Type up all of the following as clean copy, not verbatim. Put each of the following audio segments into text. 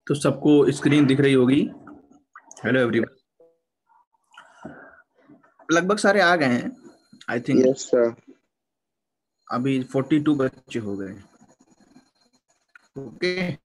तो सबको स्क्रीन दिख रही होगी। Hello everyone. लगभग सारे आ गए हैं आई थिंक। Yes sir. अभी 42 बच्चे हो गए। ओके।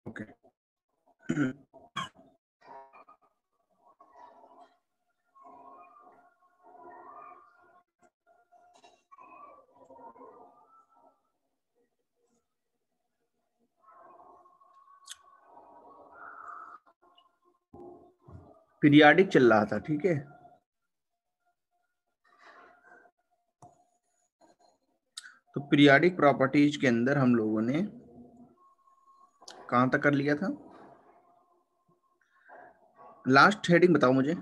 ओके। पीरियाडिक चल रहा था, ठीक है। तो पीरियाडिक प्रॉपर्टीज के अंदर हम लोगों ने कहां तक कर लिया था? लास्ट हेडिंग बताओ मुझे।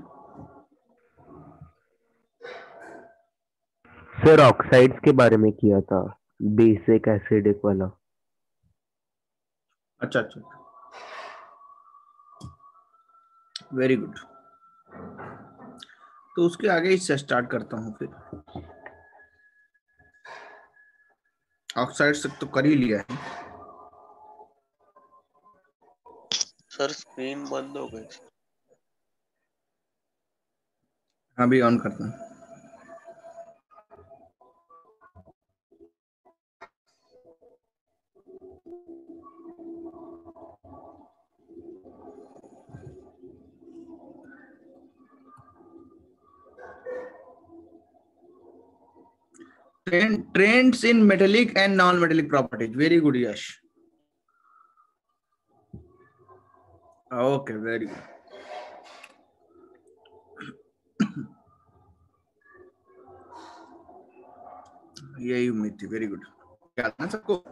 सर ऑक्साइड्स के बारे में किया था, बेसिक एसिडिक वाला। अच्छा अच्छा, वेरी गुड। तो उसके आगे इससे स्टार्ट करता हूं फिर। ऑक्साइड तक तो कर ही लिया है। सर स्क्रीन बंद हो गई। अभी ऑन करता हूं। Trends in metallic and non metallic properties, very good Yash. Okay, very good. यही उम्मीद थी, वेरी गुड। याद ना सबको?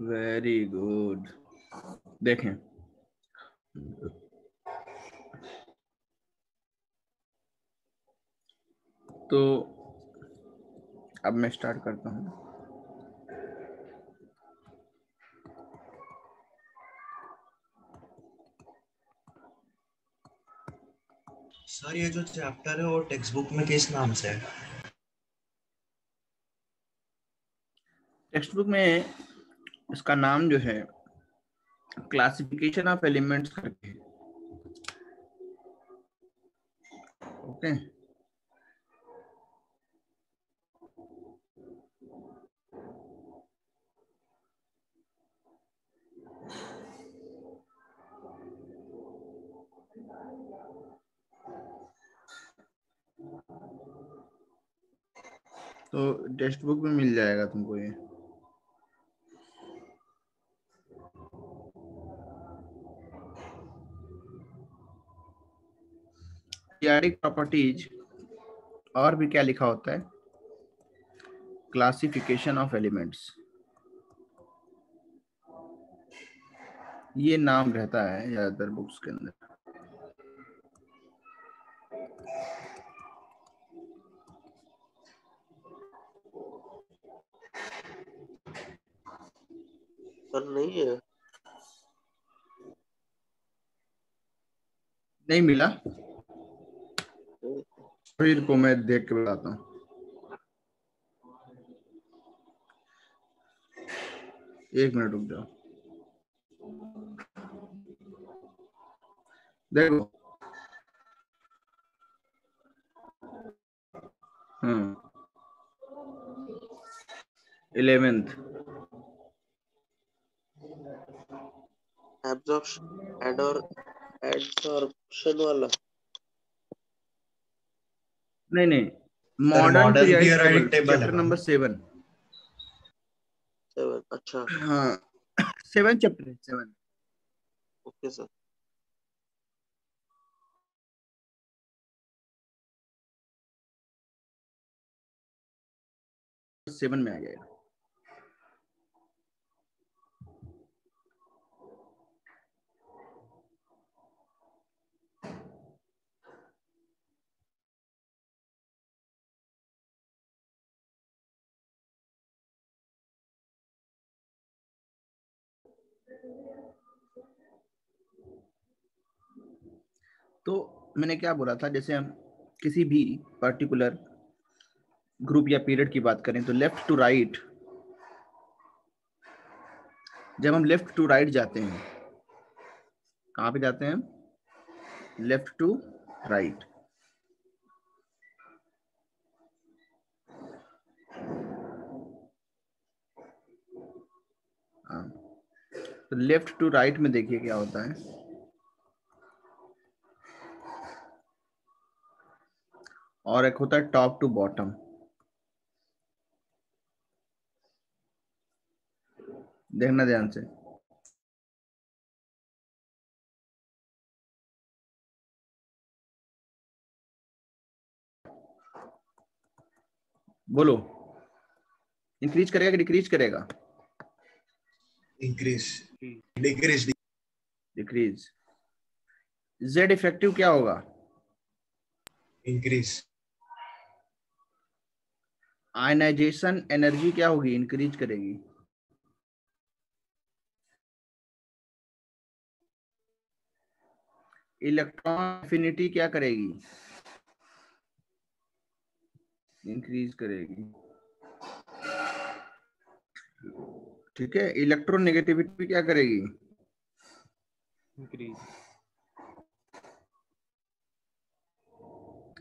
Very good. देखें, तो अब मैं स्टार्ट करता हूं। सर ये जो चैप्टर है वो टेक्स्ट बुक में किस नाम से है? टेक्स्ट बुक में इसका नाम जो है क्लासिफिकेशन ऑफ एलिमेंट्स करके है। ओके। तो टेक्स्ट बुक में मिल जाएगा तुमको ये। पीरियाडिक प्रॉपर्टीज और भी क्या लिखा होता है? क्लासिफिकेशन ऑफ एलिमेंट्स, ये नाम रहता है ज्यादातर बुक्स के अंदर। सर नहीं है। नहीं मिला? फिर को मैं देख के बताता हूँ। एक मिनट रुक जाओ। देखो, 11th। एब्जॉर्प्शन एडसॉर्प्शन वाला। नहीं, sir modern modern periodic table periodic table है चैप्टर मैम। नंबर 7। 7 अच्छा। हाँ 7 चैप्टर है 7। Okay sir. 7 में आ जाएगा। तो मैंने क्या बोला था, जैसे हम किसी भी पर्टिकुलर ग्रुप या पीरियड की बात करें तो लेफ्ट टू राइट, जब हम लेफ्ट टू राइट जाते हैं, कहाँ पे जाते हैं? Left to right. हाँ, तो लेफ्ट टू राइट में देखिए क्या होता है। और एक होता है टॉप टू बॉटम। देखना ध्यान से। बोलो, इंक्रीज करेगा कि डिक्रीज करेगा? Increase decrease. Decrease. Z effective क्या होगा? इंक्रीज। आयनाइजेशन एनर्जी क्या होगी? इंक्रीज करेगी। इलेक्ट्रॉन एफिनिटी क्या करेगी? इंक्रीज करेगी। ठीक है, इलेक्ट्रोनेगेटिविटी क्या करेगी?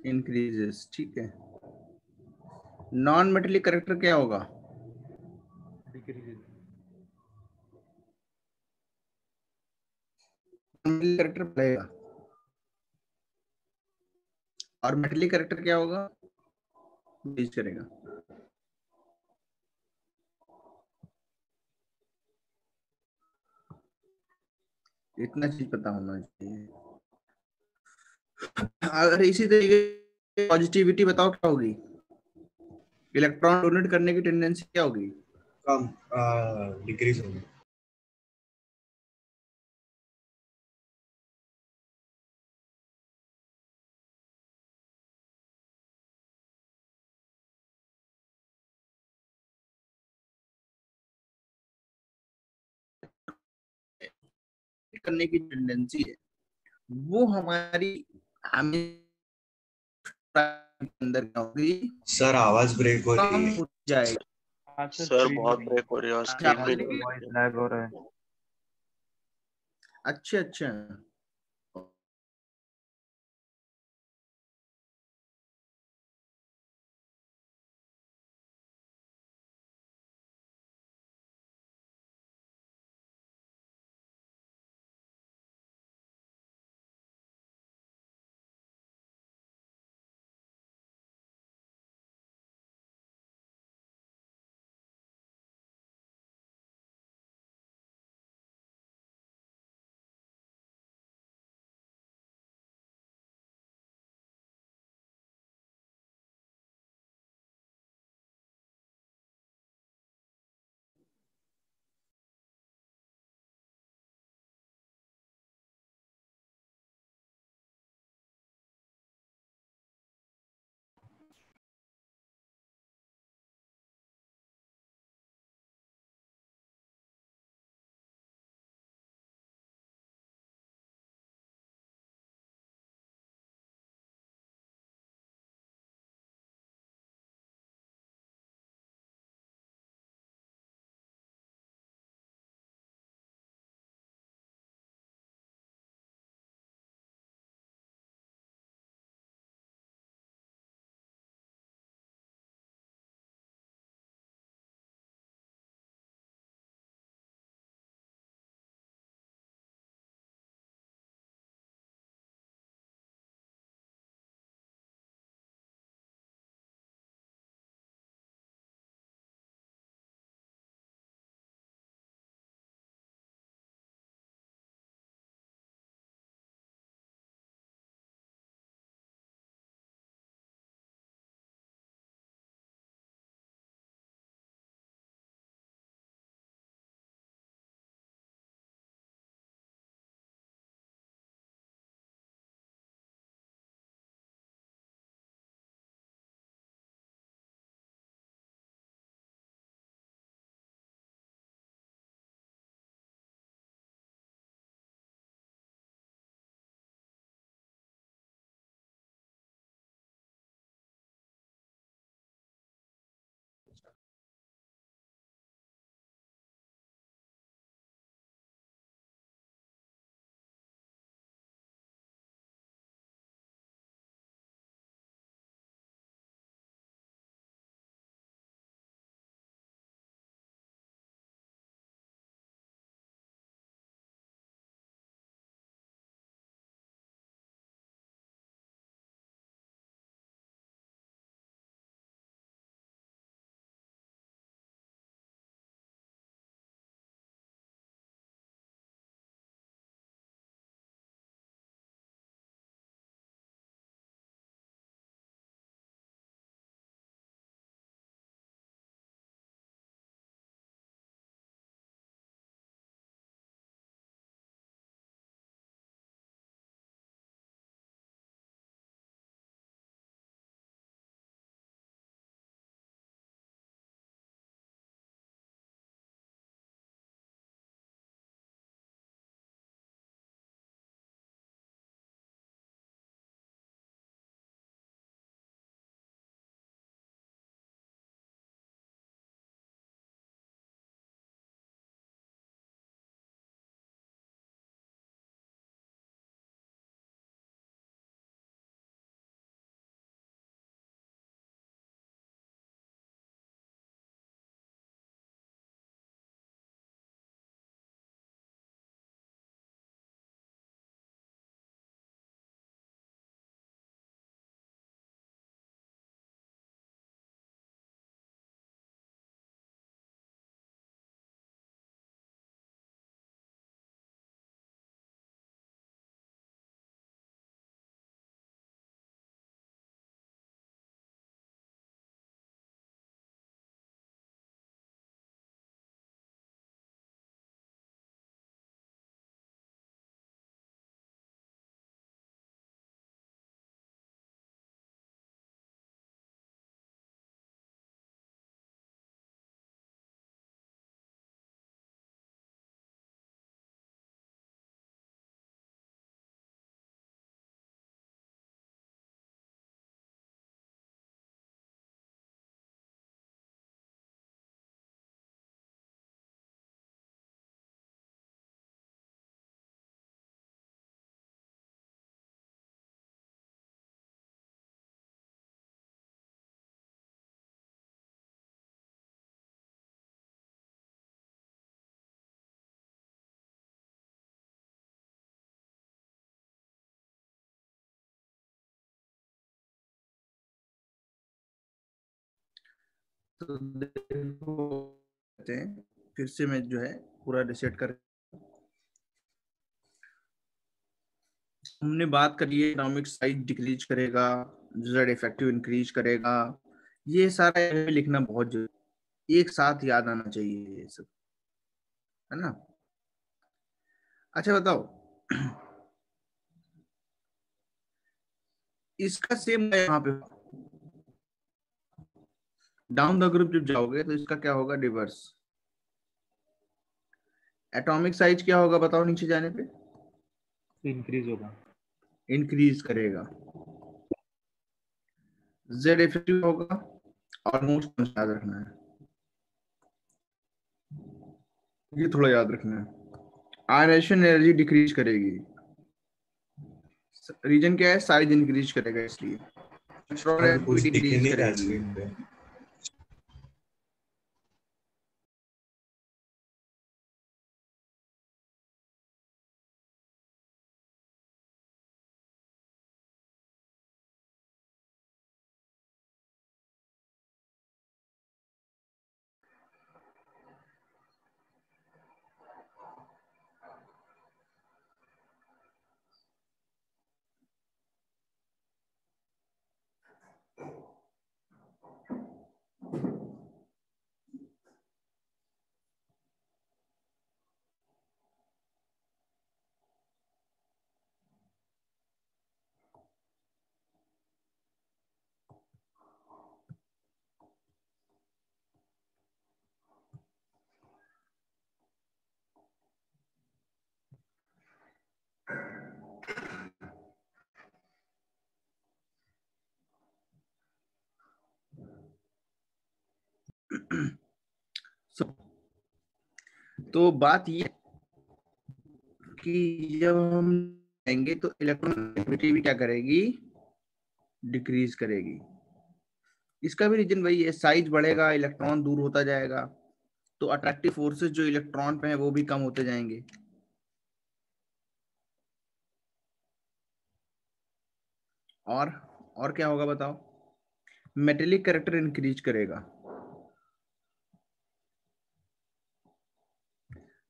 इंक्रीजेस। ठीक है। नॉन मेटेलिक करेक्टर क्या होगा? करेक्टर बढ़ेगा। और मेटेलिक करेक्टर क्या होगा? इंक्रीज करेगा। इतना चीज पता होना चाहिए। अगर इसी तरीके पॉजिटिविटी बताओ क्या होगी? इलेक्ट्रॉन डोनेट करने की टेंडेंसी क्या होगी? कम डिक्रीज होगी। करने की टेंडेंसी है वो हमारी हमें अंदर क्या होगी? सर आवाज ब्रेक हो रही कम है। हो जाएगी। सर बहुत ब्रेक हो रही है और अच्छा, स्क्रीन भी आपको नहीं लग दिख लैग हो रहा है। अच्छा अच्छा। तो देखो फिर से मैं जो है पूरा रिसेट कर, हमने बात करी है इकोनॉमिक साइज डिक्रीज करेगा, जेड इफेक्टिव इंक्रीज करेगा, ये सारा लिखना बहुत जरूरी, एक साथ याद आना चाहिए ये सब, है ना। अच्छा बताओ, इसका सेम यहाँ पे डाउन द ग्रुप जब जाओगे तो इसका क्या होगा, रिवर्स। एटॉमिक साइज क्या होगा बताओ नीचे जाने पे, इंक्रीज होगा, इंक्रीज करेगा। जेड इफेक्टिव होगा, ऑलमोस्ट याद रखना है, ये थोड़ा याद रखना है। आयनेशन एनर्जी डिक्रीज करेगी, रीजन क्या है, साइज इंक्रीज करेगा, इसलिए सर कुछ दिख ही डिक्रीज नहीं रहा है करेगी। स्क्रीन पे। तो बात ये कि जब हम आएंगे तो इलेक्ट्रॉन एक्टिविटी भी क्या करेगी, डिक्रीज करेगी। इसका भी रीजन वही है, साइज बढ़ेगा, इलेक्ट्रॉन दूर होता जाएगा, तो अट्रैक्टिव फोर्सेस जो इलेक्ट्रॉन पे है वो भी कम होते जाएंगे। और क्या होगा बताओ, मेटेलिक कैरेक्टर इंक्रीज करेगा।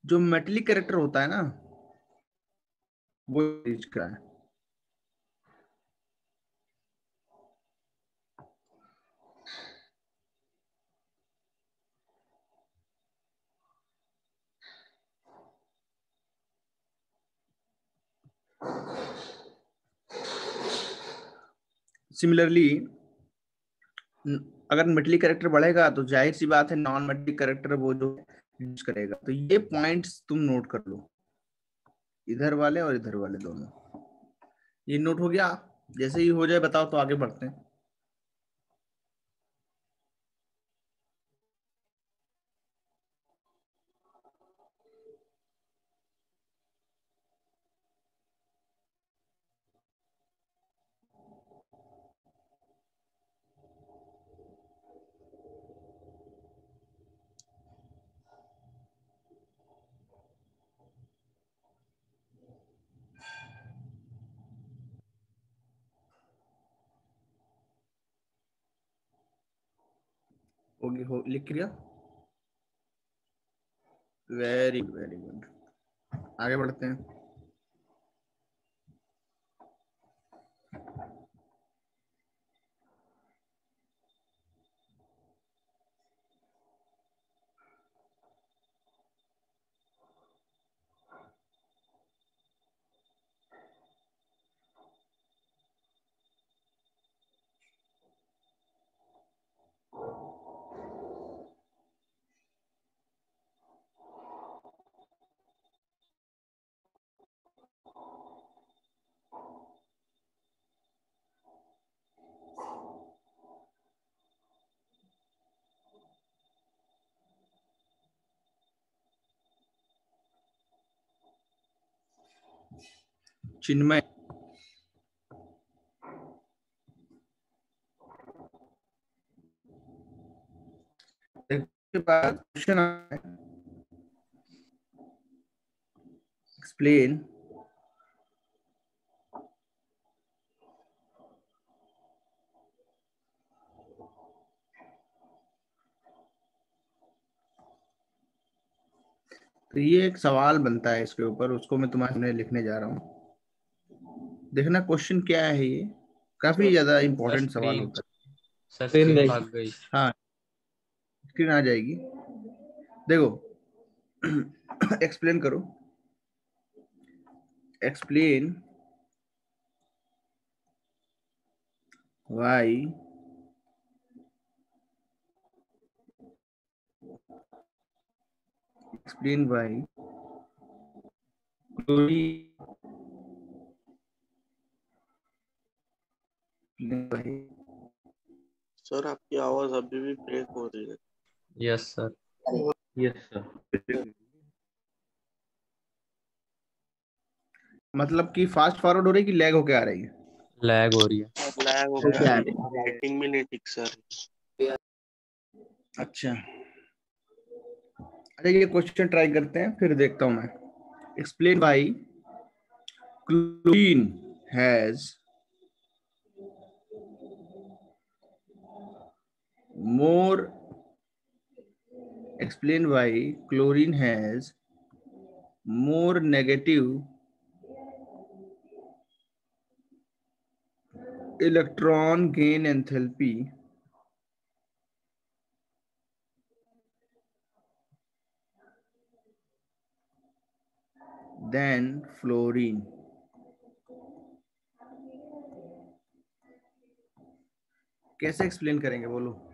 जो मेटेलिक कैरेक्टर होता है ना वो इंक्रीज करा है। सिमिलरली अगर मेटेलिक कैरेक्टर बढ़ेगा तो जाहिर सी बात है नॉन मेटेलिक कैरेक्टर वो जो यूज करेगा। तो ये पॉइंट्स तुम नोट कर लो, इधर वाले और इधर वाले दोनों, ये नोट हो गया। जैसे ही हो जाए बताओ तो आगे बढ़ते हैं। लिख लिया, वेरी वेरी गुड, आगे बढ़ते हैं। चिन्मय, के बाद क्वेश्चन एक्सप्लेन तो ये एक सवाल बनता है इसके ऊपर, उसको मैं तुम्हारे सामने लिखने जा रहा हूँ। देखना क्वेश्चन क्या है, ये काफी ज्यादा इंपॉर्टेंट सवाल होता है। सर स्क्रीन भाग गई। हाँ, स्क्रीन आ जाएगी, देखो। एक्सप्लेन करो, explain why explain why chlorine sir आपकी आवाज अभी भी ब्रेक हो रही है। Yes sir. Yes sir. मतलब कि फास्ट फॉरवर्ड हो रही है कि लैग होके आ रही है? लैग हो रही है। लैग हो क्या है? गया, राइटिंग में नहीं ठीक सर। अच्छा, अच्छा ये क्वेश्चन ट्राई करते हैं, फिर देखता हूं मैं। Explain why chlorine has more explain why chlorine has more negative electron gain enthalpy than fluorine। कैसे एक्सप्लेन करेंगे बोलो?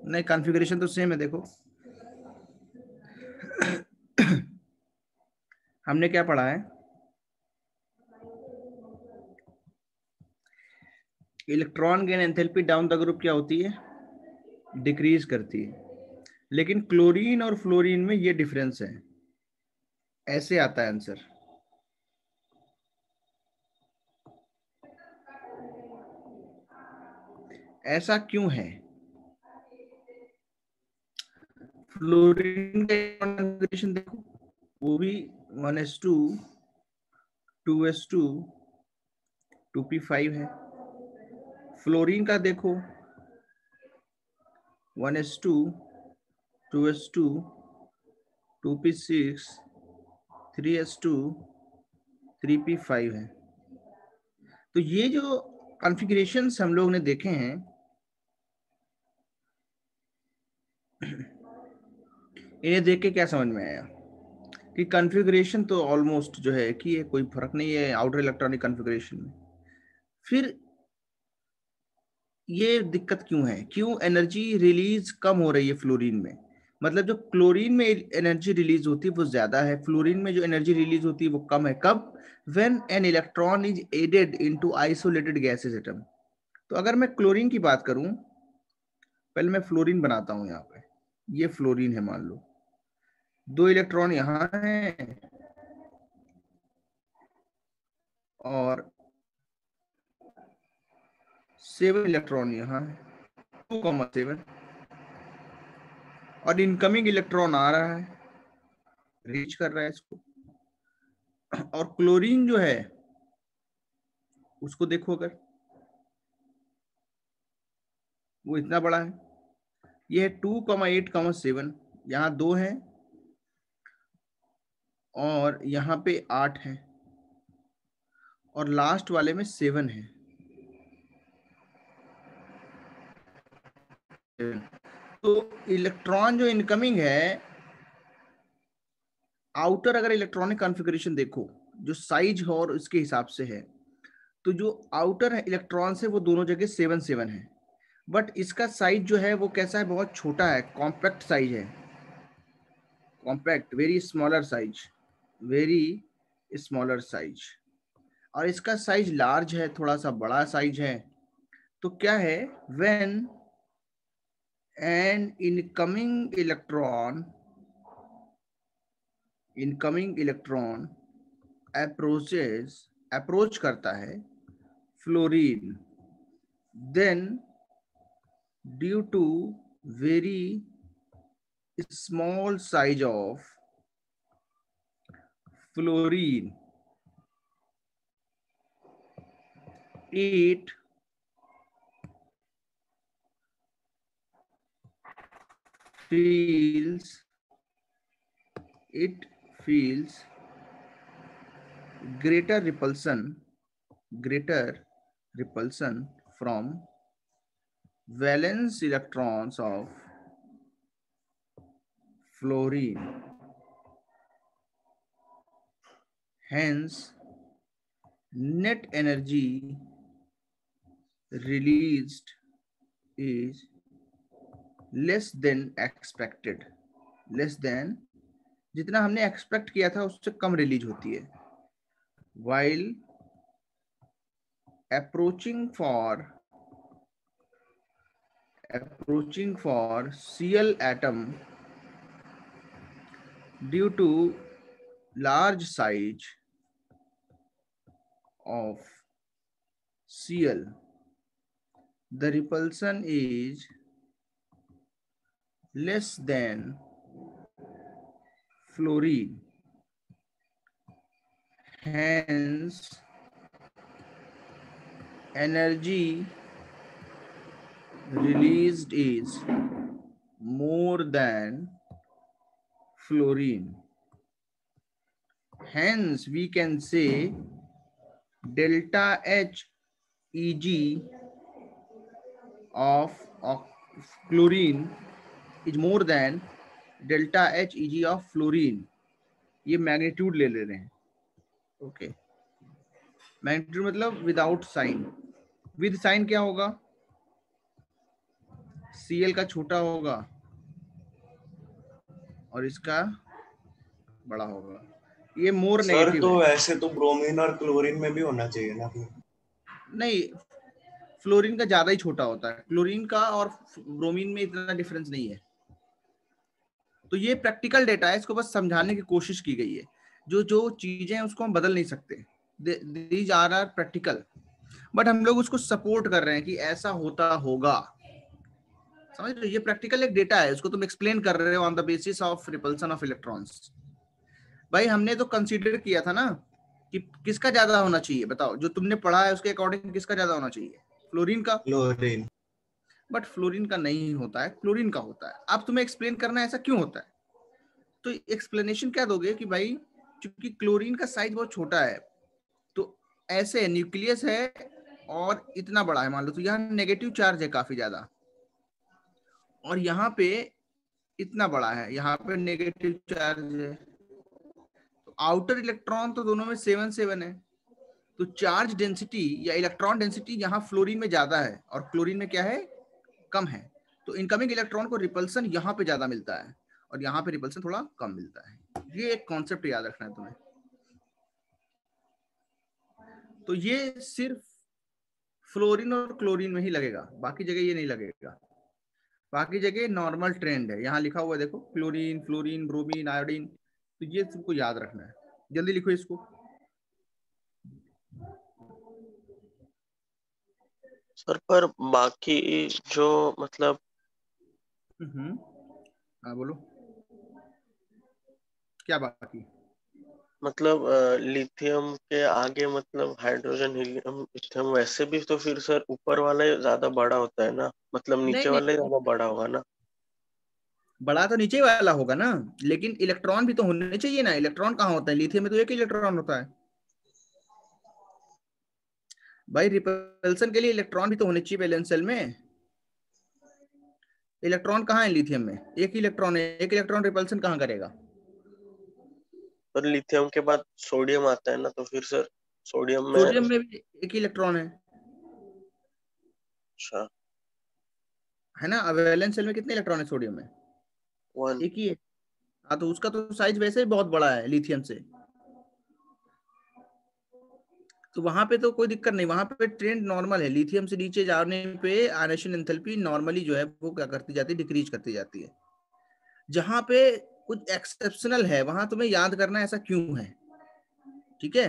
नहीं, कॉन्फ़िगरेशन तो सेम है, देखो। हमने क्या पढ़ा है? Electron gain enthalpy down the group क्या होती है? डिक्रीज करती है। लेकिन क्लोरीन और फ्लोरीन में ये डिफरेंस है, ऐसे आता है आंसर। ऐसा क्यों है? फ्लोरीन का कॉन्फ़िगरेशन देखो, वो भी 1s2 2s2 2p5 है। फ्लोरीन का देखो 1s2 2s2 2p6 3s2 3p5 है। तो ये जो कॉन्फ़िगरेशंस हम लोग ने देखे हैं, इन्हें देख के क्या समझ में आया कि कॉन्फ़िगरेशन तो ऑलमोस्ट जो है कि ये कोई फर्क नहीं है आउटर इलेक्ट्रॉनिक कॉन्फ़िगरेशन में। फिर ये दिक्कत क्यों है? क्यों एनर्जी रिलीज कम हो रही है फ्लोरीन में? मतलब जो क्लोरीन में एनर्जी रिलीज होती है वो ज्यादा है, फ्लोरीन में जो एनर्जी रिलीज होती है वो कम है। कब? When an electron is added into isolated gases atom. तो अगर मैं क्लोरीन की बात करूं, पहले मैं फ्लोरीन बनाता हूं। यहाँ पे ये फ्लोरीन है, मान लो 2 इलेक्ट्रॉन यहाँ हैं और 7 इलेक्ट्रॉन यहाँ है, 2,7। और इनकमिंग इलेक्ट्रॉन आ रहा है, रीच कर रहा है इसको। और क्लोरीन जो है उसको देखो, अगर वो इतना बड़ा है, ये है 2,8,7, यहाँ 2 है और यहाँ पे 8 है और लास्ट वाले में 7 है। तो इलेक्ट्रॉन जो इनकमिंग है, आउटर अगर इलेक्ट्रॉनिक कॉन्फ़िगरेशन देखो जो साइज है और इसके हिसाब से है, तो जो आउटर है इलेक्ट्रॉन से वो दोनों जगह 7 है। बट इसका साइज जो है वो कैसा है? बहुत छोटा है, कॉम्पैक्ट साइज है, compact, very smaller size, very smaller size. और इसका साइज लार्ज है, थोड़ा सा बड़ा साइज है। तो क्या है? When an incoming electron approach करता है fluorine. Then due to very small size of fluorine, it feels greater repulsion from valence electrons of fluorine. Hence, net energy released is less than expected. Less than, जितना हमने expect किया था उससे कम release होती है. While approaching for Cl atom, due to large size of Cl, the repulsion is less than fluorine. Hence, energy released is more than fluorine. Hence, we can say delta H Eg of chlorine is more than delta H Eg of fluorine. ये magnitude ले रहे हैं. Okay, magnitude मतलब without sign. With sign क्या होगा? Cl का छोटा होगा और इसका बड़ा होगा. ये मोर नेगेटिव तो है. ऐसे तो ब्रोमीन और क्लोरीन में भी होना चाहिए ना. नहीं, फ्लोरीन का ज्यादा ही छोटा होता है. क्लोरीन का और ब्रोमीन में इतना डिफरेंस नहीं है. तो ये प्रैक्टिकल डेटा है, इसको बस समझाने की कोशिश की गई है. जो चीजें हैं उसको हम बदल नहीं सकते. दीज आर प्रैक्टिकल, बट हम लोग उसको सपोर्ट कर रहे हैं कि ऐसा होता होगा. समझ रहे हो? ये प्रैक्टिकल एक डेटा है, उसको तुम एक्सप्लेन कर रहे हो on the basis of repulsion of electrons. भाई हमने तो कंसीडर किया था ना कि किसका ज्यादा होना चाहिए. बताओ, जो तुमने पढ़ा है उसके अकॉर्डिंग किसका ज्यादा होना चाहिए? फ्लोरीन का. क्लोरीन. बट फ्लोरीन का नहीं होता है, क्लोरीन का होता है. अब तुम्हें एक्सप्लेन करना है ऐसा क्यों होता है. तो एक्सप्लेनेशन क्या दोगे कि भाई क्योंकि क्लोरीन का साइज बहुत छोटा है, तो ऐसे न्यूक्लियस है और इतना बड़ा है मान लो, तो यहाँ नेगेटिव चार्ज है काफी ज्यादा, और यहाँ पे इतना बड़ा है, यहाँ पे नेगेटिव चार्ज है. तो आउटर इलेक्ट्रॉन तो दोनों में 7 है. तो चार्ज डेंसिटी या इलेक्ट्रॉन डेंसिटी यहाँ फ्लोरीन में ज्यादा है और क्लोरीन में क्या है? कम है. तो इनकमिंग इलेक्ट्रॉन को रिपल्सन यहाँ पे ज्यादा मिलता है और यहाँ पे रिपल्सन थोड़ा कम मिलता है. ये एक कॉन्सेप्ट याद रखना है तुम्हें. तो ये सिर्फ फ्लोरीन और क्लोरीन में ही लगेगा, बाकी जगह ये नहीं लगेगा. बाकी जगह नॉर्मल ट्रेंड है. यहाँ लिखा हुआ है देखो, क्लोरीन, फ्लोरीन, ब्रोमीन, आयोडीन. तो ये तुमको याद रखना है. जल्दी लिखो इसको. सर पर बाकी जो मतलब हाँ बोलो, क्या बाकी? मतलब लिथियम के आगे मतलब हाइड्रोजन, हीलियम, लिथियम, वैसे भी तो फिर सर ऊपर वाला ज्यादा बड़ा होता है ना, मतलब नीचे वाला ज्यादा बड़ा होगा ना. बड़ा तो नीचे वाला होगा ना, लेकिन इलेक्ट्रॉन भी तो होने चाहिए ना. इलेक्ट्रॉन कहाँ होता है? लिथियम में तो एक इलेक्ट्रॉन होता है भाई. रिपल्सन के लिए इलेक्ट्रॉन भी तो होने चाहिए वैलेंस शेल में. इलेक्ट्रॉन कहाँ है लिथियम में? एक ही इलेक्ट्रॉन है. एक इलेक्ट्रॉन रिपल्सन कहाँ करेगा? पर लिथियम के बाद सोडियम आता है ना, तो फिर सर सोडियम में भी एक ही इलेक्ट्रॉन है. अच्छा है ना. वैलेंस शेल में कितने इलेक्ट्रॉन है सोडियम में? 1. एक ही है. हाँ, तो उसका तो साइज वैसे ही बहुत बड़ा है लिथियम से. तो वहां पे तो कोई दिक्कत नहीं. वहां पे ट्रेंड नॉर्मल है. लिथियम से नीचे जाने पे आयनेशन एंथैल्पी नॉर्मली जो है वो क्या करती जाती है? डिक्रीज करती जाती है. जहां पे कुछ एक्सेप्शनल है वहां तुम्हें याद करना है ऐसा क्यों है. ठीक है.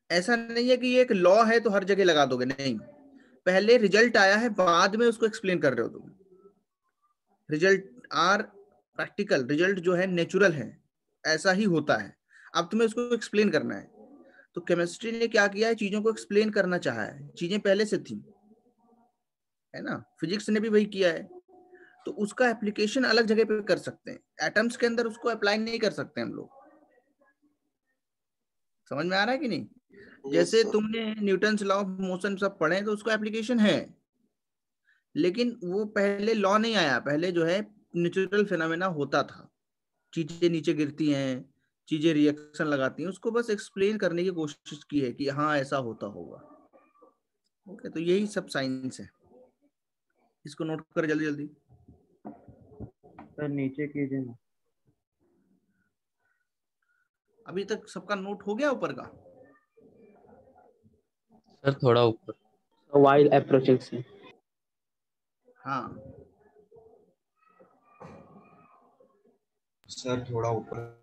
ऐसा नहीं है कि ये एक लॉ है तो हर जगह लगा दोगे, नहीं। पहले रिजल्ट आया है, बाद में उसको एक्सप्लेन कर रहे हो तुम। रिजल्ट आर प्रैक्टिकल, रिजल्ट जो है नेचुरल है, ऐसा ही होता है। अब तुम्हें उसको एक्सप्लेन करना है। तो केमिस्ट्री ने क्या किया है, चीजों को एक्सप्लेन करना चाहा है। चीजें पहले से थी, है ना। फिजिक्स ने भी वही किया है। तो उसका एप्लीकेशन अलग जगह पे कर सकते हैं, एटम्स के अंदर उसको अप्लाई नहीं कर सकते हम लोग। समझ में आ रहा है कि नहीं? यस जैसे सर। तुमने न्यूटन लॉ ऑफ मोशन सब पढ़े, तो उसका एप्लीकेशन है, लेकिन वो पहले लॉ नहीं आया। पहले जो है नेचुरल फिनोमेना होता था, चीजें नीचे गिरती हैं, चीजें रिएक्शन लगाती हैं, उसको बस एक्सप्लेन करने की कोशिश की है कि हाँ ऐसा होता होगा। ओके, तो यही सब साइंस है। इसको नोट कर जल्दी जल्दी। सर नीचे कीजिए ना। अभी तक सबका नोट हो गया ऊपर का? सर थोड़ा ऊपर। while approaching से। हाँ, सर थोड़ा ऊपर।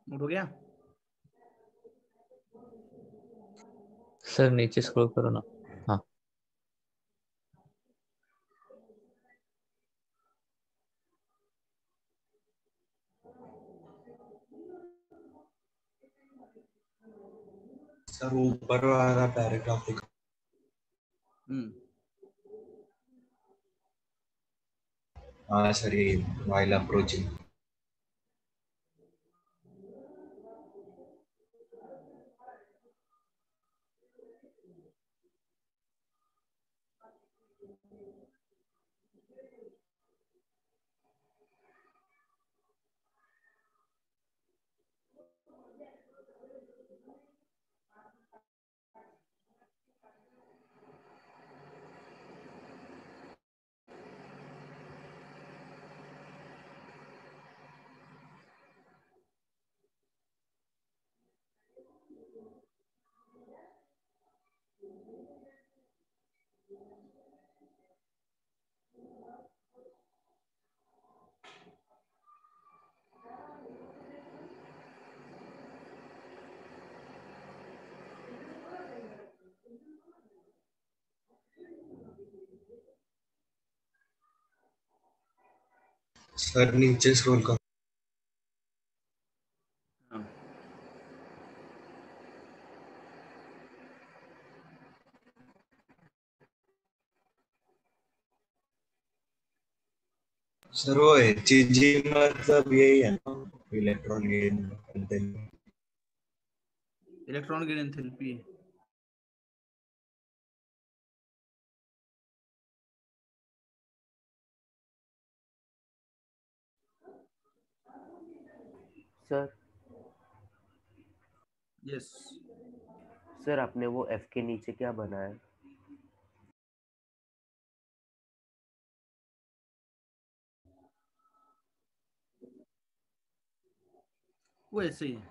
नोट हो गया? सर नीचे स्क्रॉल करो ना। हाँ। सर ऊपर वाला पैराग्राफ दिखा। हम्म, हाँ सर, ये while approaching। सर नीचे स्क्रॉल कर। हाँ। सर वो HEG मतलब यही है ना, electron gain. Electron gain enthalpy. Sir yes. Sir आपने वो एफ के नीचे क्या बनाया? वो ऐसे ही है।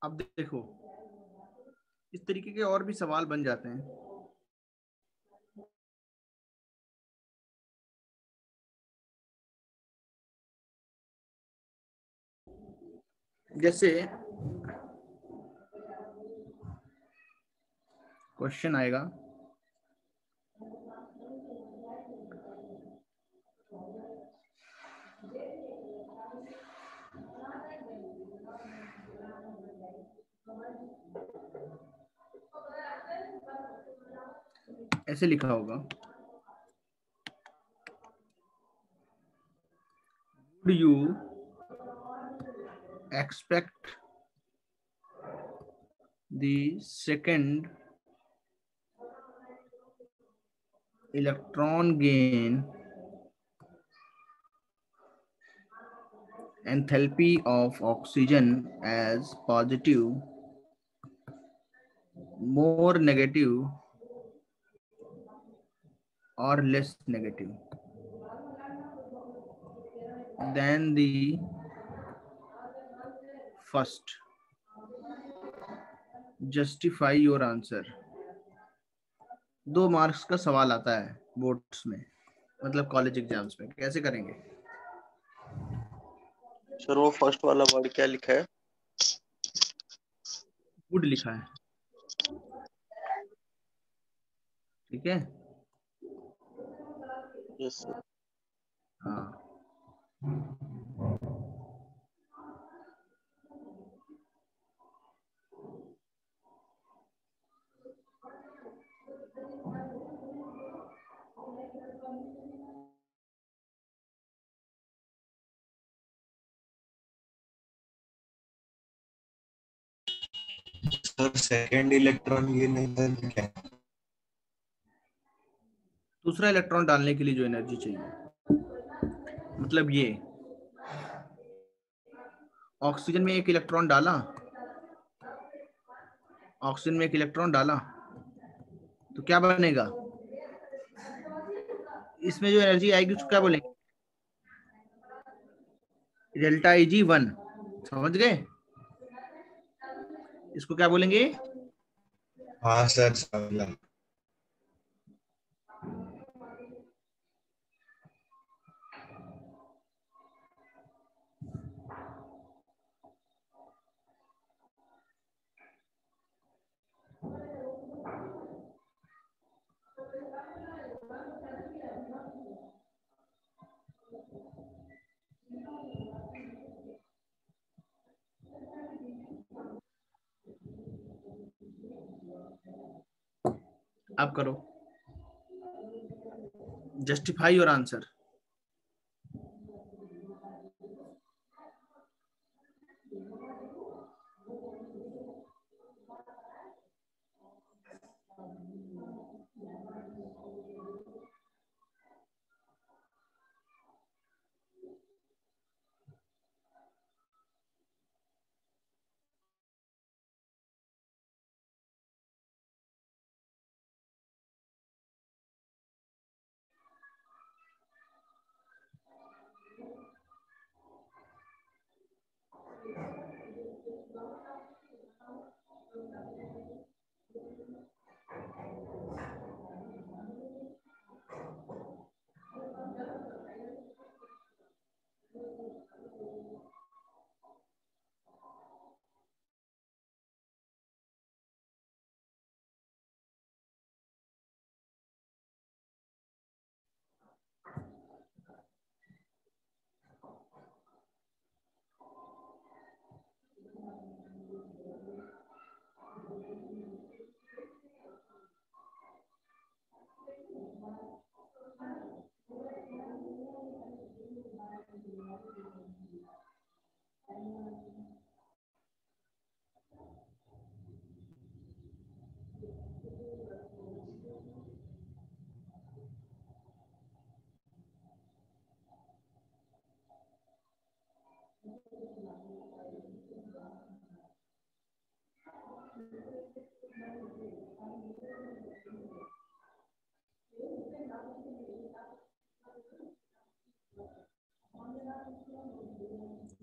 अब देखो इस तरीके के और भी सवाल बन जाते हैं। जैसे क्वेश्चन आएगा ऐसे लिखा होगा, would you expect the second electron gain enthalpy of oxygen as positive, more negative or less negative than the first? Justify your answer. 2 marks का सवाल आता है बोर्ड्स में, मतलब कॉलेज एग्जाम्स में। कैसे करेंगे? सर वो फर्स्ट वाला वर्ड क्या लिखा है? वुड लिखा है, ठीक है। Yes sir. हाँ, sir second electron gain energy क्या है? दूसरा इलेक्ट्रॉन डालने के लिए जो एनर्जी चाहिए, मतलब ये ऑक्सीजन में एक इलेक्ट्रॉन डाला, ऑक्सीजन में एक इलेक्ट्रॉन डाला तो क्या बनेगा? इसमें जो एनर्जी आएगी उसको क्या बोलेंगे? डेल्टा Eg1, समझ गए? इसको क्या बोलेंगे? हाँ सर समझा। आप करो, जस्टिफाई योर आंसर।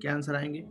क्या आंसर आएंगे?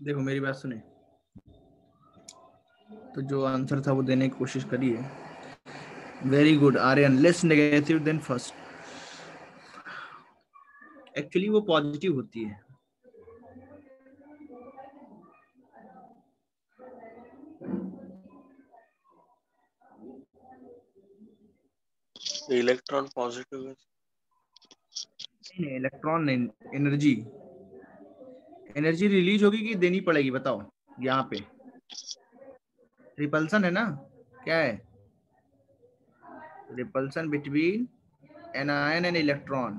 देखो मेरी बात सुने, तो जो आंसर था वो देने की कोशिश करिए। Very good Aryan, less negative than first. Actually वो पॉजिटिव होती है। इलेक्ट्रॉन पॉजिटिव है। नहीं, इलेक्ट्रॉन नहीं, एनर्जी। एनर्जी रिलीज होगी कि देनी पड़ेगी, बताओ। यहाँ पे रिपल्सन है ना, क्या है? Repulsion between anion and electron.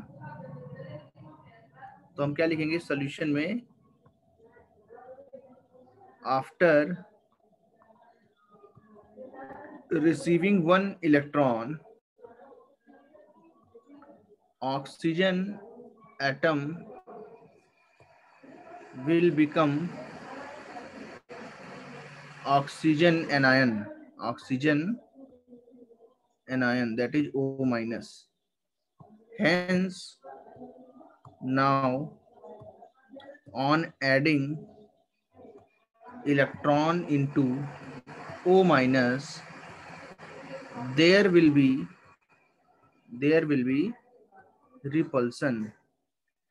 तो हम क्या लिखेंगे सॉल्यूशन में? After receiving one electron, oxygen atom will become oxygen anion, that is O minus. Hence, now on adding electron into O minus, there will be repulsion.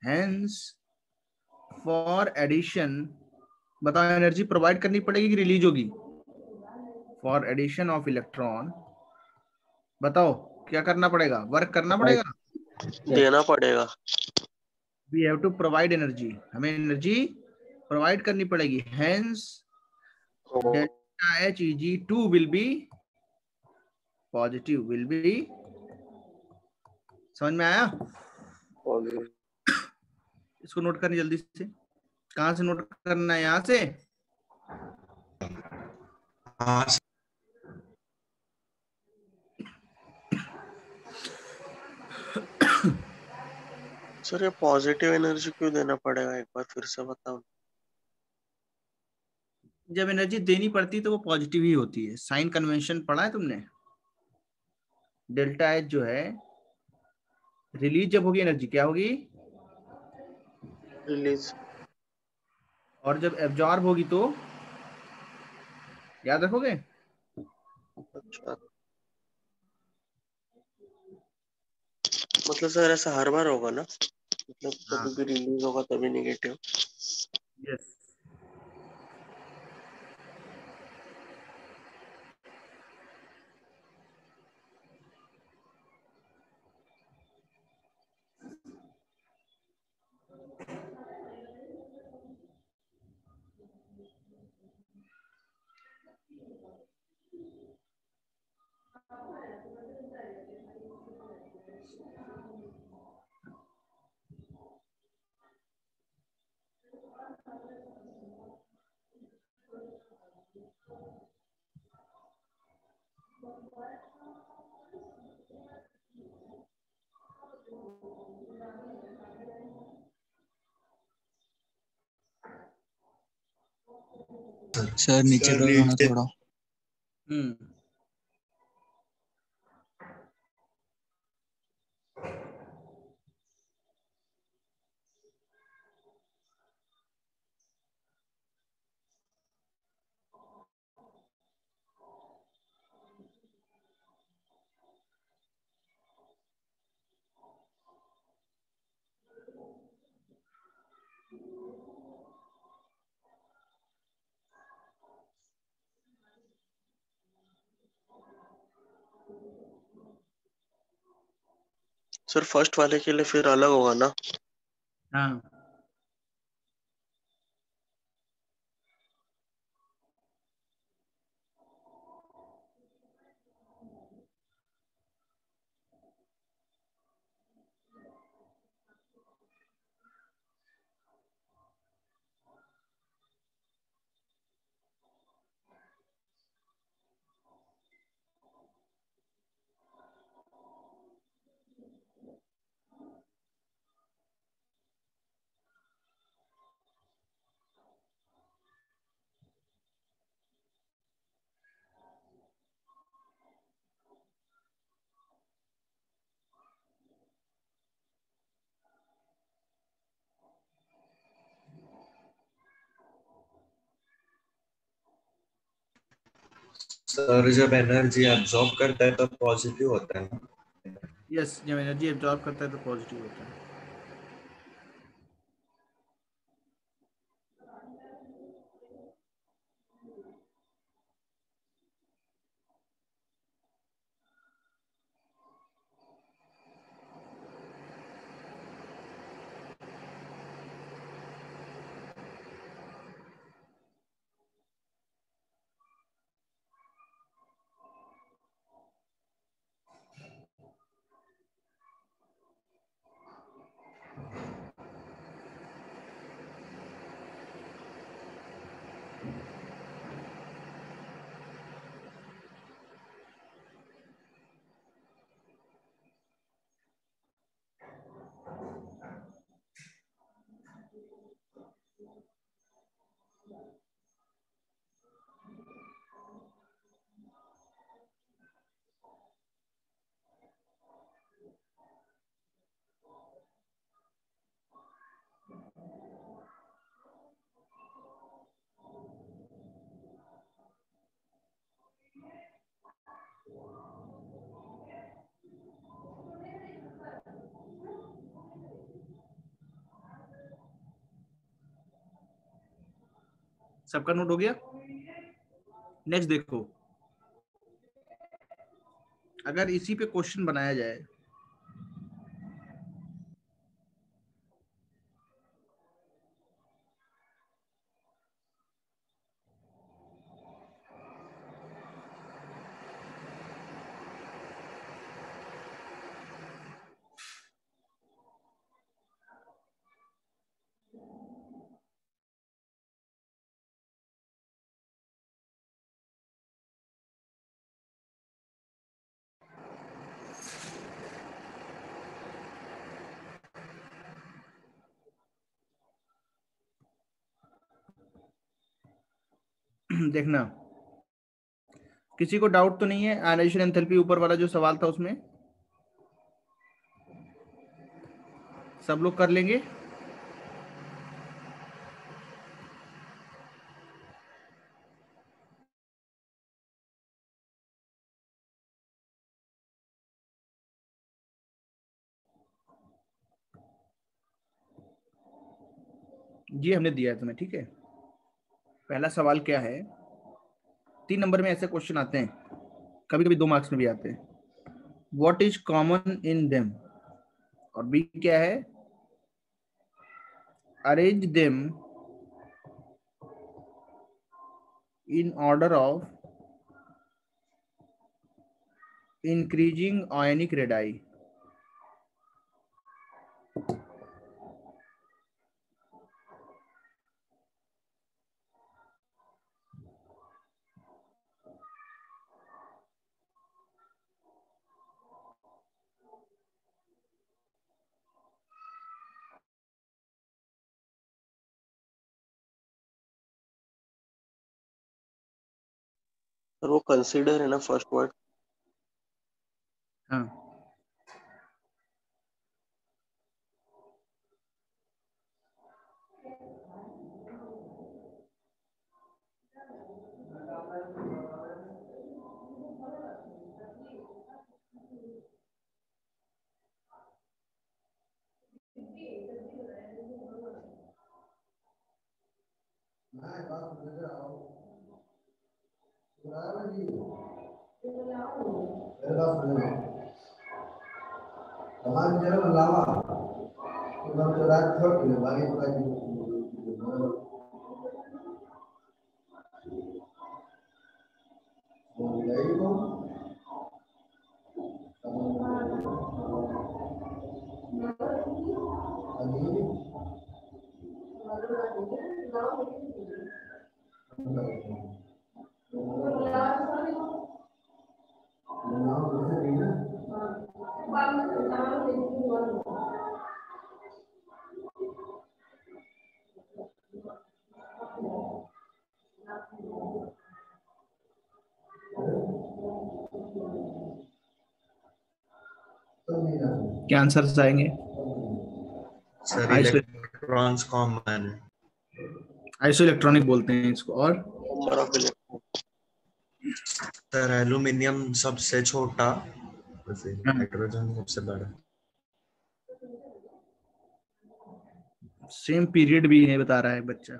Hence, for addition, बताओ energy provide करनी पड़ेगी कि release होगी? For addition of electron, बताओ क्या करना पड़ेगा? Work करना पड़ेगा, देना पड़ेगा। We have to provide energy, हमें एनर्जी प्रोवाइड करनी पड़ेगी। Hence delta Heg2 will be positive, will be. समझ में आया? इसको नोट करनी जल्दी से। कहां से नोट करना है? यहां से। हाँ सर ये पॉजिटिव एनर्जी क्यों देना पड़ेगा, एक बार फिर से बताओ। जब एनर्जी देनी पड़ती है तो वो पॉजिटिव ही होती है। साइन कन्वेंशन पढ़ा है तुमने? डेल्टा एच जो है, रिलीज जब होगी एनर्जी क्या होगी? रिलीज। और जब एब्जॉर्ब होगी तो याद रखोगे? अच्छा, मतलब सर ऐसा हर बार होगा ना? मतलब हाँ, कभी भी रिलीज होगा तभी निगेटिव। यस। सर नीचे सर करो ना नीचे थोड़ा। सर फर्स्ट वाले के लिए फिर अलग होगा ना? हाँ, सर जब एनर्जी एब्जॉर्ब करता है तो पॉजिटिव होता है ना? यस, जब एनर्जी एब्जॉर्ब करता है तो पॉजिटिव होता है। सबका नोट हो गया? नेक्स्ट देखो, अगर इसी पे क्वेश्चन बनाया जाए, देखना किसी को डाउट तो नहीं है आयनाइजेशन एंथैल्पी ऊपर वाला जो सवाल था उसमें? सब लोग कर लेंगे? जी हमने दिया है तुम्हें, ठीक है। पहला सवाल क्या है, 3 नंबर में ऐसे क्वेश्चन आते हैं, कभी कभी 2 मार्क्स में भी आते हैं। What is common in them, और बी क्या है, arrange them in order of increasing ionic radii. और वो कंसीडर है ना फर्स्ट वर्ड? हाँ, क्या आंसर आएंगे? सर इलेक्ट्रॉन्स कॉमन है। आइसो इलेक्ट्रॉनिक बोलते हैं इसको। और number of electron. Sir aluminium सबसे छोटा, फिर हाँ। हाइड्रोजन सबसे बड़ा। सेम पीरियड भी है बता रहा है बच्चा।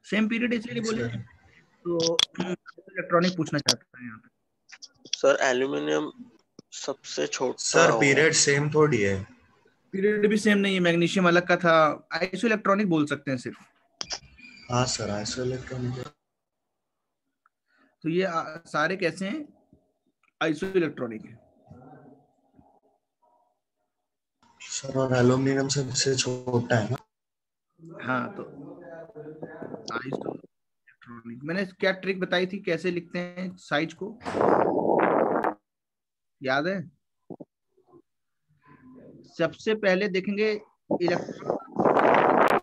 सेम पीरियड इसलिए बोले सर तो इलेक्ट्रॉनिक पूछना चाहता है यहाँ पे। सर एल्यूमिनियम सबसे छोटा सर होगा। पीरियड सेम थोड़ी है। पीरियड भी सेम नहीं है, मैग्नीशियम अलग का था। आइसो इलेक्ट्रॉनिक बोल सकते हैं सिर्फ। हाँ सर आइसो इलेक्ट्रॉनिक। तो ये सारे कैसे हैं, आइसो इलेक्ट्रॉनिक है। सर और एल्यूमिनियम सबसे छोटा है ना। हाँ तो आइसो इलेक्ट्रॉनिक, मैंने क्या ट्रिक बताई थी कैसे लिखते हैं साइज को, याद है? सबसे पहले देखेंगे इलेक्ट्रॉन,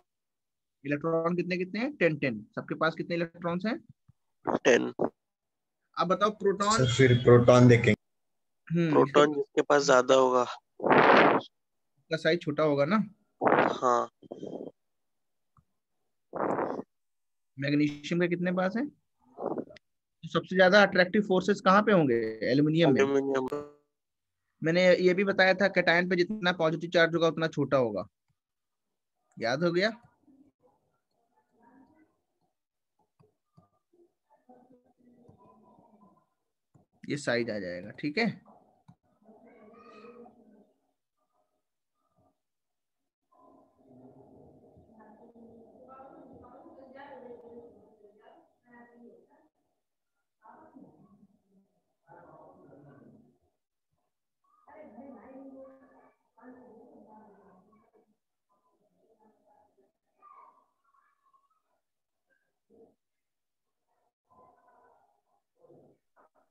इलेक्ट्रॉन कितने कितने हैं, 10 10, सबके पास कितने इलेक्ट्रॉन्स हैं? 10। अब बताओ प्रोटॉन। सर फिर प्रोटॉन देखेंगे। इसका प्रोटॉन जिसके पास ज्यादा होगा। साइज छोटा होगा ना। हाँ। मैग्नीशियम के कितने पास है? तो सबसे ज्यादा अट्रैक्टिव फोर्सेस कहाँ पे होंगे? एल्यूमिनियम में। एल्यूमिनियम। मैंने ये भी बताया था कैटायन पे जितना पॉजिटिव चार्ज होगा उतना छोटा होगा, याद हो गया? ये साइज आ जाएगा, ठीक है।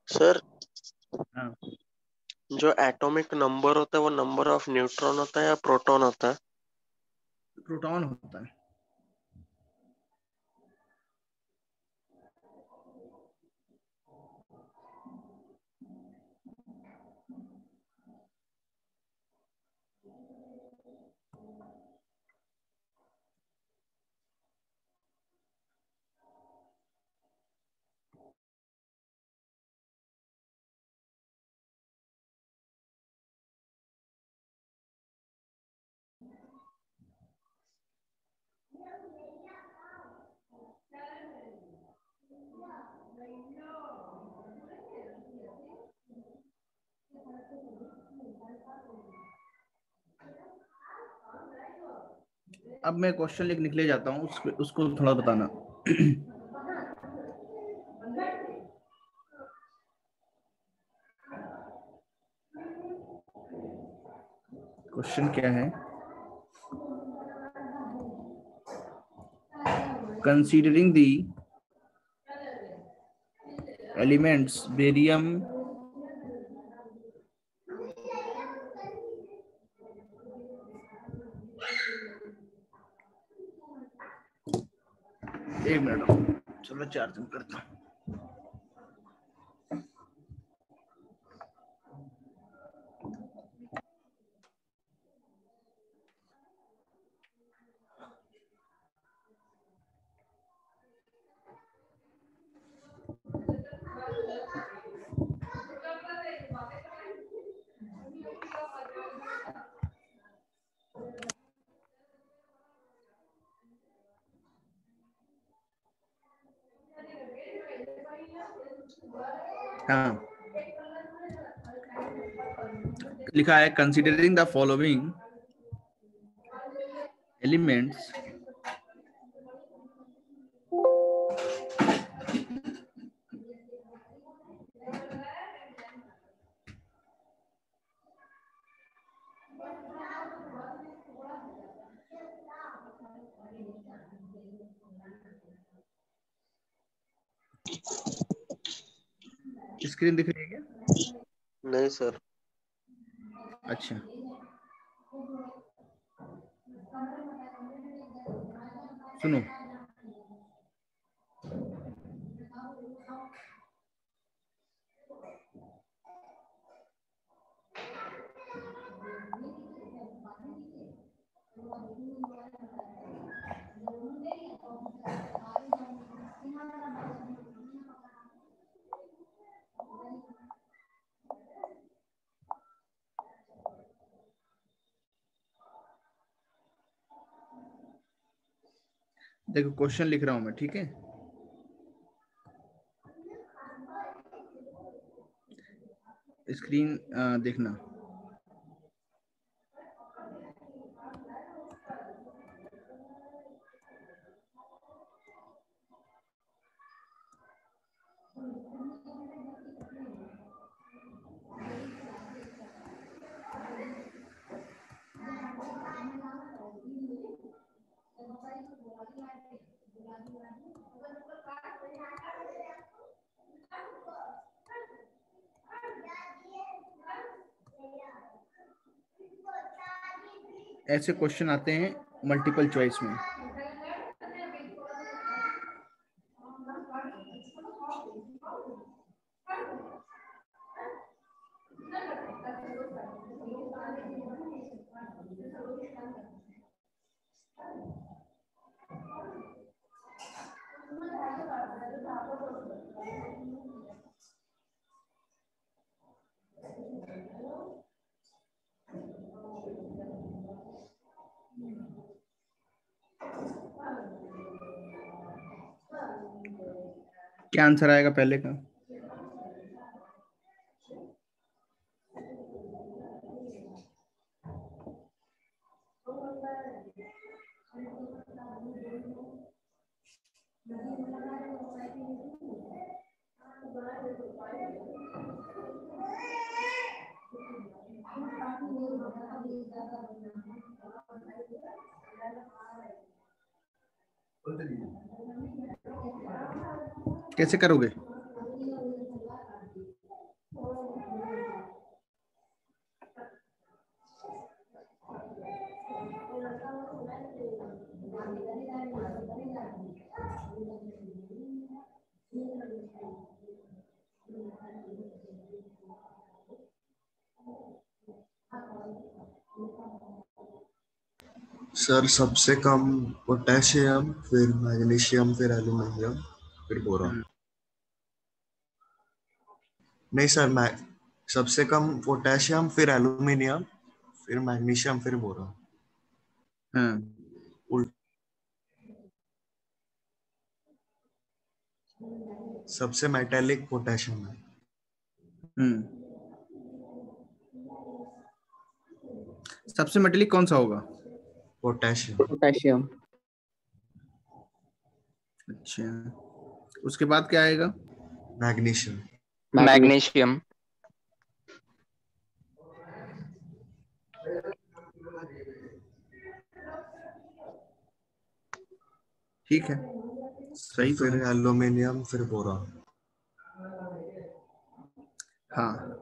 सर हाँ, जो एटॉमिक नंबर होता है वो नंबर ऑफ न्यूट्रॉन होता है या प्रोटॉन होता है? प्रोटॉन होता है। अब मैं क्वेश्चन लिख ले जाता हूँ, उसको थोड़ा बताना। क्वेश्चन क्या है? कंसीडरिंग द एलिमेंट्स बेरियम, एक मिनट चलो चार्जिंग करता हूँ। हाँ, लिखा है considering the following elements screen दिख रही है क्या? नहीं सर। अच्छा, सुनो। देखो क्वेश्चन लिख रहा हूं मैं, ठीक है। स्क्रीन देखना। ऐसे क्वेश्चन आते हैं मल्टीपल चॉइस में। क्या आंसर आएगा पहले का? कैसे करोगे? सर सबसे कम पोटेशियम, फिर मैग्नीशियम, फिर एल्यूमिनियम, फिर बोरॉन। नहीं सर, सबसे कम पोटेशियम, फिर एल्यूमिनियम, फिर मैग्नीशियम, फिर बोरॉन। हाँ, सबसे मेटेलिक पोटेशियम है। सबसे मेटेलिक कौन सा होगा? पोटेशियम। अच्छा, उसके बाद क्या आएगा? मैग्नीशियम। ठीक है, सही। फिर एल्यूमिनियम, फिर बोरॉन। हाँ,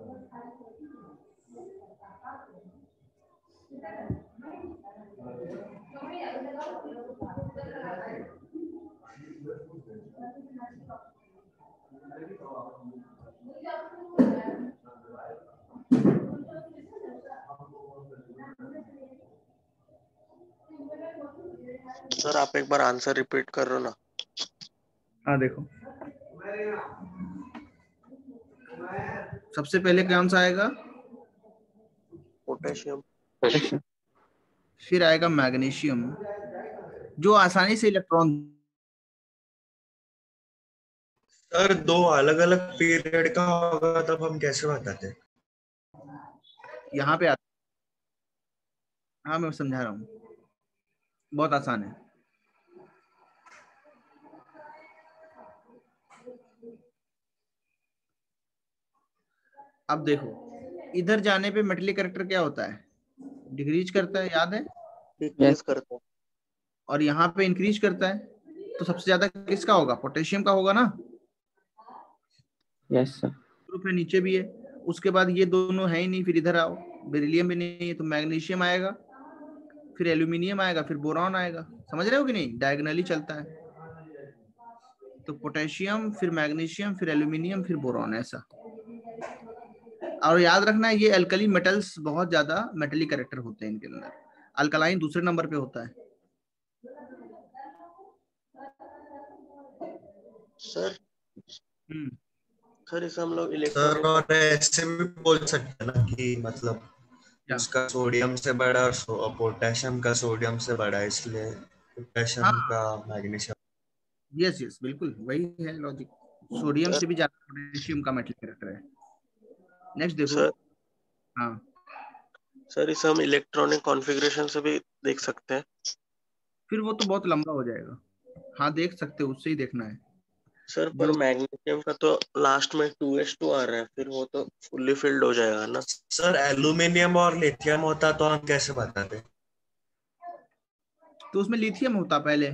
सर आप एक बार आंसर रिपीट करो ना। हाँ देखो, सबसे पहले कौन सा आएगा? पोटेशियम। फिर आएगा मैग्नीशियम, जो आसानी से इलेक्ट्रॉन। सर दो अलग अलग पीरियड का होगा तब हम कैसे बताते? यहाँ पे आता। हाँ मैं समझा रहा हूँ, बहुत आसान है। अब देखो, इधर जाने पे मेटलिक कैरेक्टर क्या होता है? डिक्रीज करता है, याद है? डिक्रीज करता है। और यहाँ पे इंक्रीज करता है, तो सबसे ज्यादा किसका होगा? पोटेशियम का होगा ना। Yes sir. ग्रुप है, नीचे भी है। उसके बाद ये दोनों है ही नहीं, फिर इधर आओ, बेरिलियम भी नहीं है, तो मैग्नीशियम आएगा, फिर एल्यूमिनियम आएगा, फिर बोरॉन आएगा। समझ रहे हो कि नहीं? डायगोनली चलता है। तो पोटेशियम, फिर मैग्नीशियम, फिर एल्यूमिनियम, फिर बोरॉन, ऐसा। और याद रखना है, ये अल्कली मेटल्स बहुत ज्यादा मेटलिक कैरेक्टर होते हैं इनके अंदर। अल्कलाइन दूसरे नंबर पे होता है। सर सर इसे हम लोग सर और ऐसे भी बोल सकते हैं ना कि मतलब क्या? उसका सोडियम से बड़ा और पोटेशियम का सोडियम से बड़ा, इसलिए पोटेशियम हाँ का मैग्नीशियम। यस यस बिल्कुल वही है लॉजिक। सोडियम से भी ज्यादा पोटेशियम का मेटल कैरेक्टर है। नेक्स्ट देखो। सर हाँ सर इसे हम इलेक्ट्रॉनिक कॉन्फ़िगरेशन से भी देख सकते हैं। फिर वो तो बहुत लंबा हो जाएगा। हाँ देख सकते हो, उससे ही देखना है सर पर जो। मैग्नीशियम का तो लास्ट में 2s2 आ रहा है, फिर वो तो फुल्ली फिल्ड हो जाएगा ना। सर एल्यूमिनियम और लिथियम होता तो हम कैसे बताते? तो उसमें लिथियम होता पहले।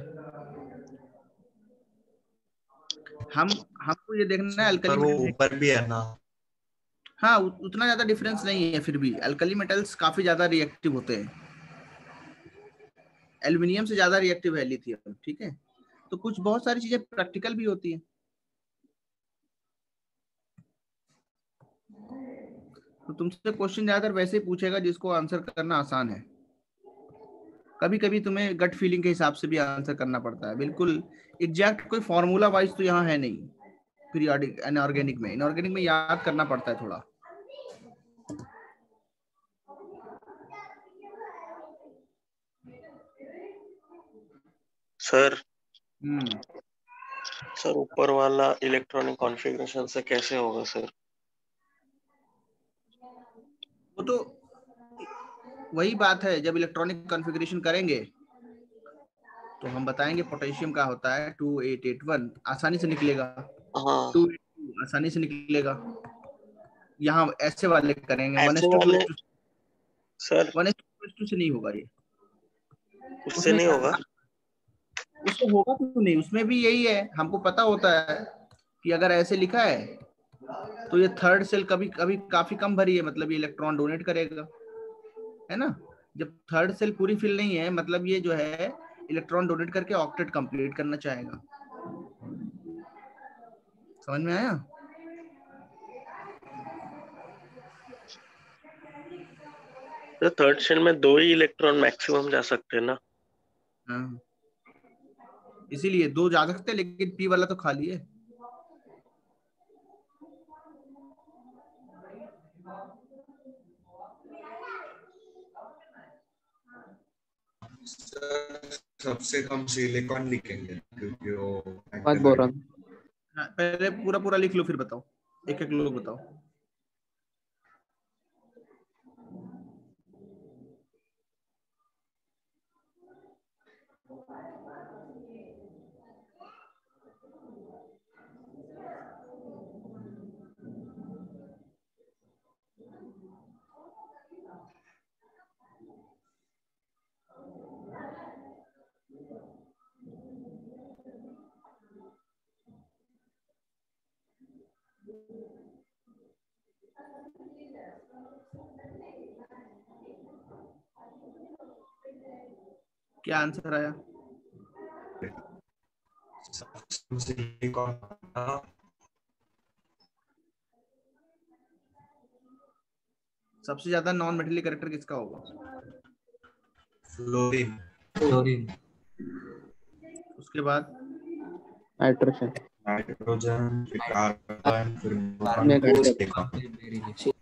हमको ये देखना है अल्कली पर वो मेटल है। ऊपर भी है ना। हाँ उतना ज्यादा डिफरेंस नहीं है, फिर भी अल्कली मेटल्स काफी ज्यादा रिएक्टिव होते हैं। एल्युमिनियम से ज्यादा रिएक्टिव है लिथियम, ठीक है। तो कुछ बहुत सारी चीजें प्रैक्टिकल भी होती है। तो तुमसे क्वेश्चन ज्यादातर वैसे ही पूछेगा जिसको आंसर करना आसान है। कभी कभी तुम्हें गट फीलिंग के हिसाब से भी आंसर करना पड़ता है। बिल्कुल एग्जैक्ट कोई फॉर्मूला वाइज तो यहाँ है नहीं। पीरियोडिक इनऑर्गेनिक में याद करना पड़ता है थोड़ा। सर हम्म सर ऊपर वाला इलेक्ट्रॉनिक कॉन्फ़िगरेशन से कैसे होगा सर? वो तो वही बात है, जब इलेक्ट्रॉनिक कॉन्फ़िगरेशन करेंगे तो हम बताएंगे पोटेशियम का होता है 2881 आसानी से निकलेगा। हाँ 282 आसानी से निकलेगा। यहाँ ऐसे वाले करेंगे ऐसे वाले सर 1:2 से नहीं होगा ये। उससे उसमें नहीं होगा। उसमें होगा क्यों नहीं, उसमें भी यही है। हमको पता होता है कि अगर ऐसे लिखा है तो ये थर्ड सेल कभी कभी काफी कम भरी है, मतलब ये इलेक्ट्रॉन डोनेट करेगा, है ना। जब थर्ड सेल पूरी फिल नहीं है मतलब ये जो है इलेक्ट्रॉन डोनेट करके ऑक्टेट कंप्लीट करना चाहेगा। समझ में आया? तो थर्ड शेल में 2 ही इलेक्ट्रॉन मैक्सिमम जा सकते हैं ना। हाँ इसीलिए 2 जा सकते हैं, लेकिन पी वाला तो खाली है। सबसे कम सिलिकॉन लिखेंगे क्योंकि वो बात बोरॉन। हाँ, पहले पूरा पूरा लिख लो फिर बताओ, एक एक लोग बताओ। क्या आंसर आया? सिलिकॉन सबसे ज्यादा नॉन मेटेलिक कैरेक्टर किसका होगा? फ्लोरीन। क्लोरीन। उसके बाद नाइट्रोजन। नाइट्रोजन फिर कार्बन फिर बोरॉन में फिर घट सिलिकॉन।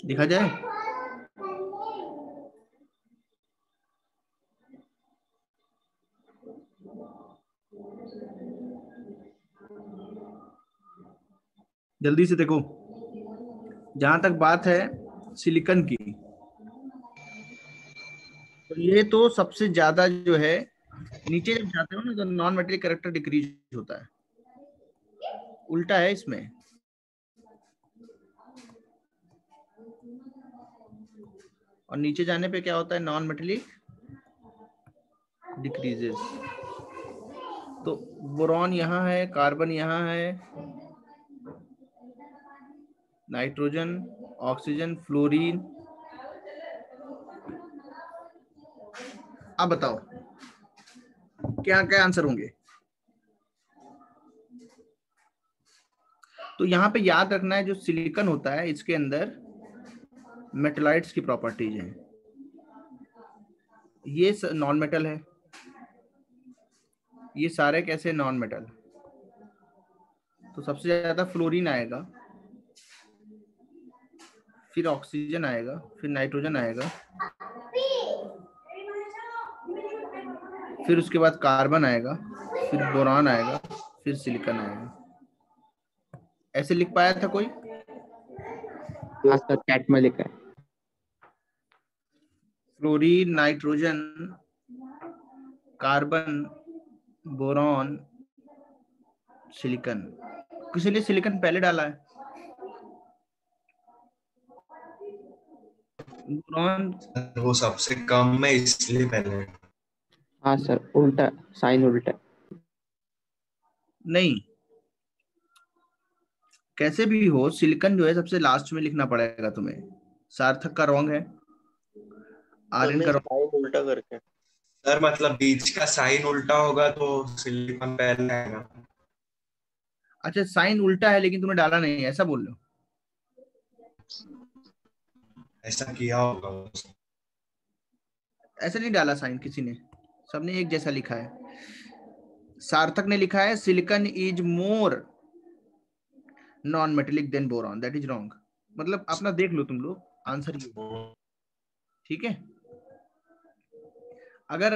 देखा जाए जल्दी से देखो। जहां तक बात है सिलिकॉन की, तो ये तो सबसे ज्यादा जो है, नीचे जब जाते हो ना तो नॉन मेटेलिक कैरेक्टर डिक्रीज होता है। उल्टा है इसमें। और नीचे जाने पे क्या होता है, नॉन मेटेलिक डिक्रीजेस। तो बोरॉन यहाँ है, कार्बन यहाँ है, नाइट्रोजन, ऑक्सीजन, फ्लोरीन, अब बताओ क्या क्या आंसर होंगे। तो यहाँ पे याद रखना है जो सिलिकॉन होता है इसके अंदर मेटलाइट्स की प्रॉपर्टीज हैं। ये नॉन मेटल है, ये सारे कैसे नॉन मेटल। तो सबसे ज्यादा फ्लोरीन आएगा, फिर ऑक्सीजन आएगा, फिर नाइट्रोजन आएगा, फिर उसके बाद कार्बन आएगा, फिर बोरान आएगा, फिर सिलिकॉन आएगा। ऐसे लिख पाया था कोई? हाँ सर, चैट में लिखा है। Fluorine, nitrogen, carbon, boron, silicon. किसी ने सिलिकॉन पहले डाला है? बोरॉन वो सबसे कम में इसलिए पहले। हाँ सर, उल्टा साइन उल्टा। नहीं, कैसे भी हो सिलिकॉन जो है सबसे लास्ट में लिखना पड़ेगा तुम्हें। सार्थक का रॉन्ग है, आर्यन का wrong। साइन उल्टा करके। सर मतलब बीच का साइन उल्टा होगा तो सिलिकॉन पहले आएगा। अच्छा, साइन उल्टा है लेकिन तुमने डाला नहीं, ऐसा बोल रहे हो? ऐसा किया होगा। ऐसे नहीं डाला साइन किसी ने, सबने एक जैसा लिखा है। सार्थक ने लिखा है silicon is more non metallic than boron, that is wrong. मतलब अपना देख लो तुम लोग, आंसर ये, ठीक है। अगर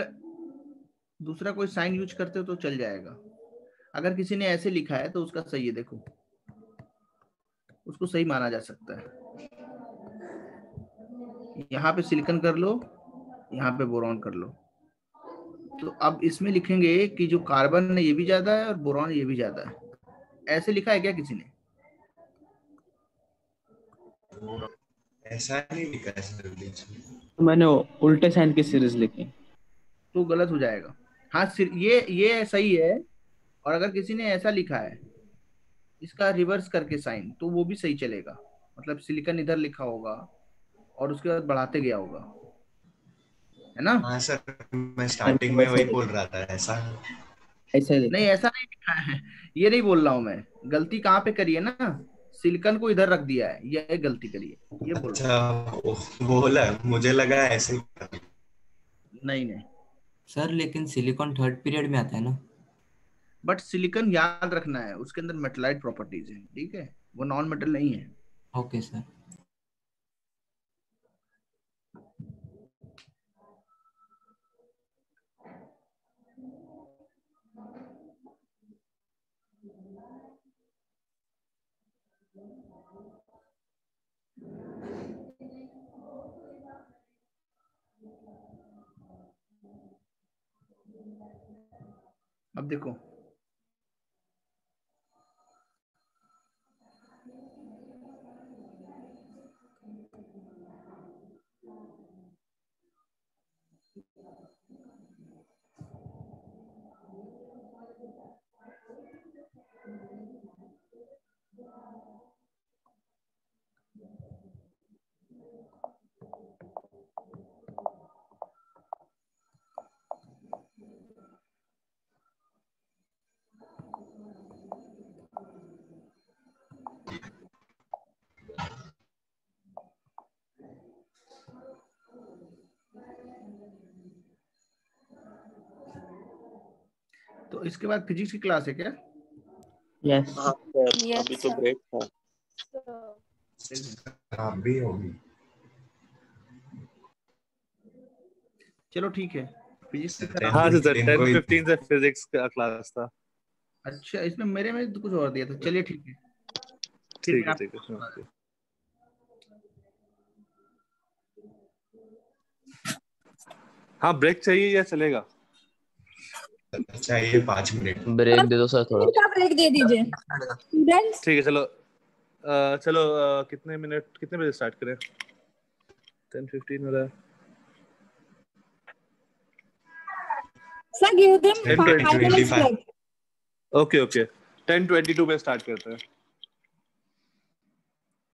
दूसरा कोई साइन यूज करते हो तो चल जाएगा। अगर किसी ने ऐसे लिखा है तो उसका सही है, देखो उसको सही माना जा सकता है। यहाँ पे सिलिकॉन कर लो, यहाँ पे बोरॉन कर लो। तो अब इसमें लिखेंगे कि जो कार्बन है ये भी ज्यादा है और बोरॉन ये भी ज्यादा है। ऐसे लिखा है क्या किसी ने? ऐसा नहीं लिखा है सर बीच में। मैंने उल्टे साइन की सीरीज लिखी। तो गलत हो जाएगा। हाँ, ये सही है। और अगर किसी ने ऐसा लिखा है इसका रिवर्स करके साइन, तो वो भी सही चलेगा। मतलब सिलिकॉन इधर लिखा होगा और उसके बाद बढ़ाते गया होगा, है ना? हाँ सर, मैं स्टार्टिंग में वही बोल रहा था, ऐसा ऐसे लिखा नहीं, ऐसा नहीं लिखा है, ये नहीं बोल रहा हूं मैं। गलती कहाँ पे करी है ना, सिलिकॉन को इधर रख दिया है, ये गलती करी है, ये बोल रहा अच्छा बोला, मुझे लगा ऐसे ही। हूं। नहीं नहीं, सर लेकिन सिलिकॉन थर्ड पीरियड में आता है ना? बट सिलिकॉन याद रखना है उसके अंदर मेटलाइट प्रॉपर्टीज है, ठीक है, वो नॉन मेटल नहीं है। Okay sir. अब देखो, तो इसके बाद फिजिक्स की क्लास है क्या? यस। हाँ सर, अभी तो ब्रेक था। हाँ भी होगी। चलो ठीक है, फिजिक्स की सर, हाँ सर, 10:15 10:15 से फिजिक्स का क्लास था। अच्छा, इसमें मेरे में तो कुछ और दिया था। चलिए ठीक है, फिर ठीक मैं है ठीक है okay। हाँ, ब्रेक चाहिए या चलेगा? चाहिए 5 मिनट। ब्रेक दे दो सर थोड़ा। ब्रेक दे दीजिए स्टूडेंट्स। ठीक है, चलो चलो कितने बजे स्टार्ट करें? 10:15 हो रहा है। Sir give them 5 minutes 10:25। break। Okay 10:22 पे स्टार्ट करते हैं।